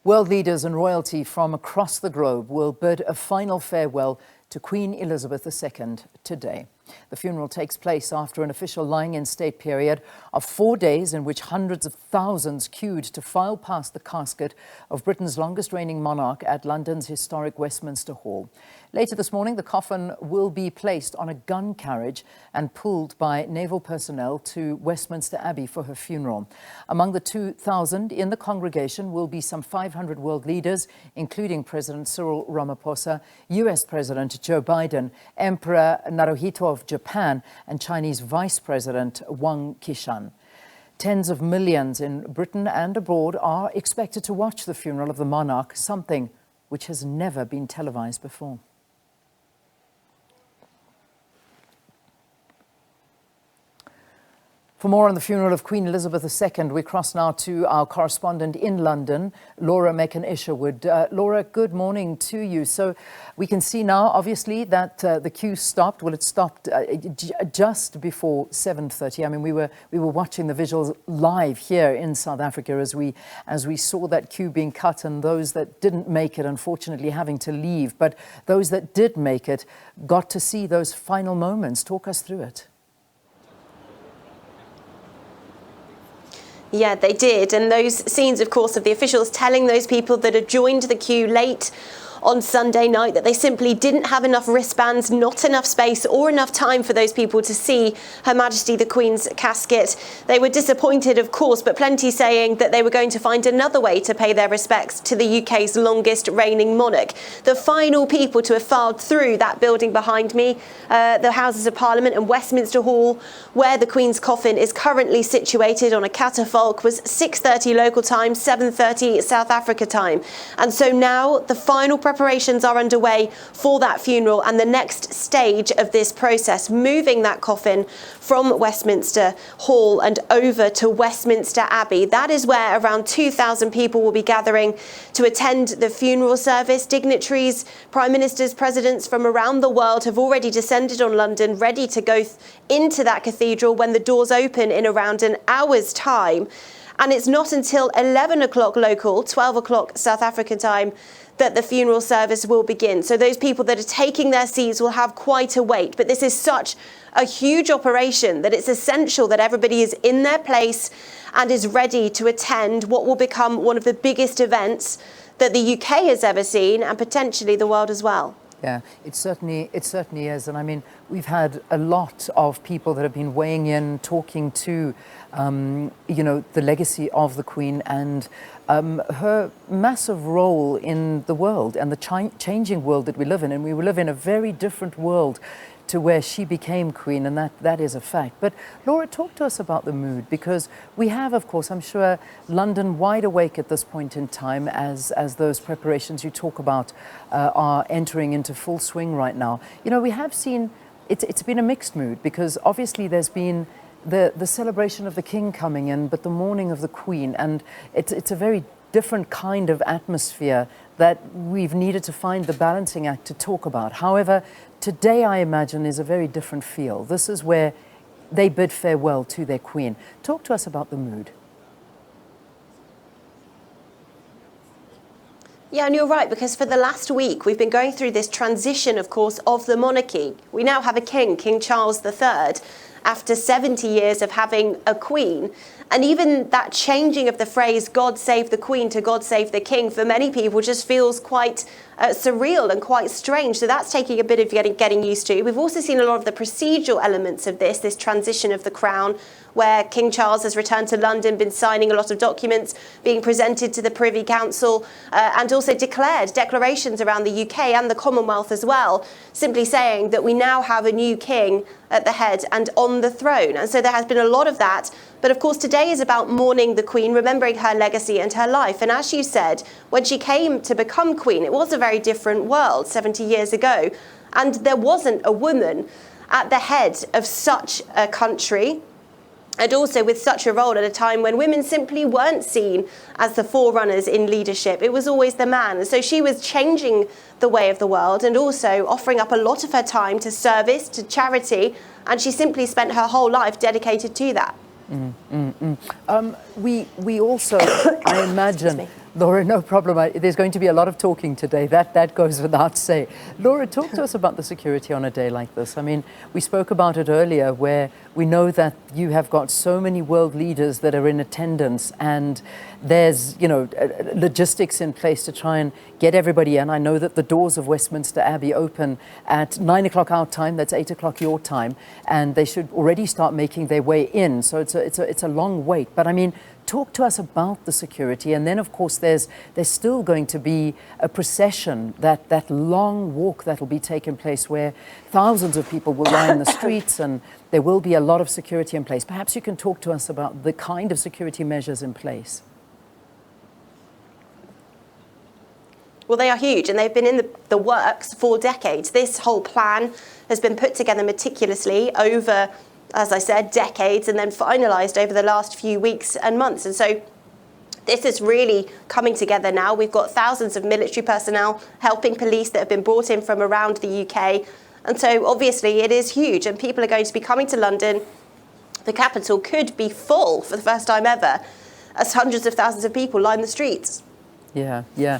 World leaders and royalty from across the globe will bid a final farewell to Queen Elizabeth II today. The funeral takes place after an official lying-in-state period of 4 days in which hundreds of thousands queued to file past the casket of Britain's longest-reigning monarch at London's historic Westminster Hall. Later this morning, the coffin will be placed on a gun carriage and pulled by naval personnel to Westminster Abbey for her funeral. Among the 2,000 in the congregation will be some 500 world leaders, including President Cyril Ramaphosa, US President Joe Biden, Emperor Naruhito of Japan, and Chinese Vice President Wang Qishan. Tens of millions in Britain and abroad are expected to watch the funeral of the monarch, something which has never been televised before. For more on the funeral of Queen Elizabeth II, we cross now to our correspondent in London, Laura Mekan-Isherwood. Laura, good morning to you. So we can see now, obviously, that the queue stopped. Well, it stopped just before 7:30. I mean, we were watching the visuals live here in South Africa as we saw that queue being cut, and those that didn't make it, unfortunately, having to leave. But those that did make it got to see those final moments. Talk us through it. Yeah, they did. And those scenes, of course, of the officials telling those people that had joined the queue late on Sunday night that they simply didn't have enough wristbands, not enough space or enough time for those people to see Her Majesty the Queen's casket. They were disappointed, of course, but plenty saying that they were going to find another way to pay their respects to the UK's longest reigning monarch. The final people to have filed through that building behind me, the Houses of Parliament and Westminster Hall, where the Queen's coffin is currently situated on a catafalque, was 6:30 local time, 7:30 South Africa time. And so now the final preparations are underway for that funeral and the next stage of this process, moving that coffin from Westminster Hall and over to Westminster Abbey. That is where around 2,000 people will be gathering to attend the funeral service. Dignitaries, prime ministers, presidents from around the world have already descended on London, ready to go into that cathedral when the doors open in around an hour's time. And it's not until 11 o'clock local, 12 o'clock South African time, that the funeral service will begin. So those people that are taking their seats will have quite a wait. But this is such a huge operation that it's essential that everybody is in their place and is ready to attend what will become one of the biggest events that the UK has ever seen, and potentially the world as well. Yeah, it certainly is. And I mean, we've had a lot of people that have been weighing in, talking to, the legacy of the Queen and her massive role in the world and the changing world that we live in. And we live in a very different world to where she became Queen, and that is a fact. But Laura, talk to us about the mood, because we have, of course, I'm sure, London wide awake at this point in time as those preparations you talk about are entering into full swing right now. You know, we have seen, it's been a mixed mood, because obviously there's been the celebration of the King coming in, but the mourning of the Queen, and it's a very different kind of atmosphere that we've needed to find the balancing act to talk about. However, today, I imagine, is a very different feel. This is where they bid farewell to their Queen. Talk to us about the mood. Yeah, and you're right, because for the last week, we've been going through this transition, of course, of the monarchy. We now have a king, King Charles III, after 70 years of having a queen. And even that changing of the phrase, God save the Queen, to God save the King, for many people just feels quite surreal and quite strange. So that's taking a bit of getting used to. We've also seen a lot of the procedural elements of this transition of the crown, where King Charles has returned to London, been signing a lot of documents, being presented to the Privy Council, and also declared declarations around the UK and the Commonwealth as well, simply saying that we now have a new king at the head and on the throne. And so there has been a lot of that. But of course, today is about mourning the Queen, remembering her legacy and her life. And as you said, when she came to become Queen, it was a very different world 70 years ago. And there wasn't a woman at the head of such a country, and also with such a role at a time when women simply weren't seen as the forerunners in leadership. It was always the man. And so she was changing the way of the world and also offering up a lot of her time to service, to charity, and she simply spent her whole life dedicated to that. We also, I imagine, Laura, no problem. There's going to be a lot of talking today. That goes without say. Laura, talk to us about the security on a day like this. I mean, we spoke about it earlier, where we know that you have got so many world leaders that are in attendance, and there's, logistics in place to try and get everybody in. I know that the doors of Westminster Abbey open at 9 o'clock our time. That's 8 o'clock your time, and they should already start making their way in. So it's a long wait. But I mean, talk to us about the security, and then of course there's still going to be a procession, that long walk that will be taking place, where thousands of people will lie in the streets, and there will be a lot of security in place. Perhaps you can talk to us about the kind of security measures in place. Well, they are huge, and they've been in the works for decades. This whole plan has been put together meticulously over, as I said, decades, and then finalised over the last few weeks and months. And so this is really coming together now. We've got thousands of military personnel helping police that have been brought in from around the UK. And so obviously it is huge, and people are going to be coming to London. The capital could be full for the first time ever, as hundreds of thousands of people line the streets. Yeah.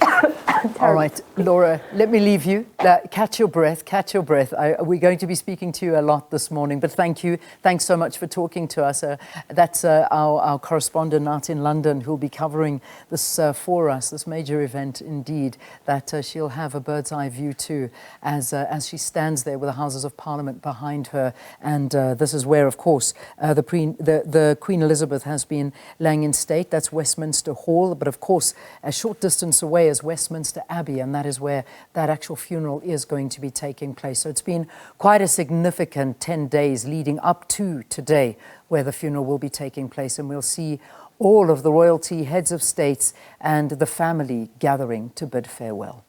All right, Laura, let me leave you. Catch your breath. We're going to be speaking to you a lot this morning, but thank you. Thanks so much for talking to us. That's our correspondent out in London, who'll be covering this for us, this major event indeed, that she'll have a bird's eye view to as she stands there with the Houses of Parliament behind her. And this is where, of course, the Queen Elizabeth has been laying in state. That's Westminster Hall, but of course, a short distance away is Westminster Abbey, and that is where that actual funeral is going to be taking place. So it's been quite a significant 10 days leading up to today, where the funeral will be taking place, and we'll see all of the royalty, heads of states, and the family gathering to bid farewell.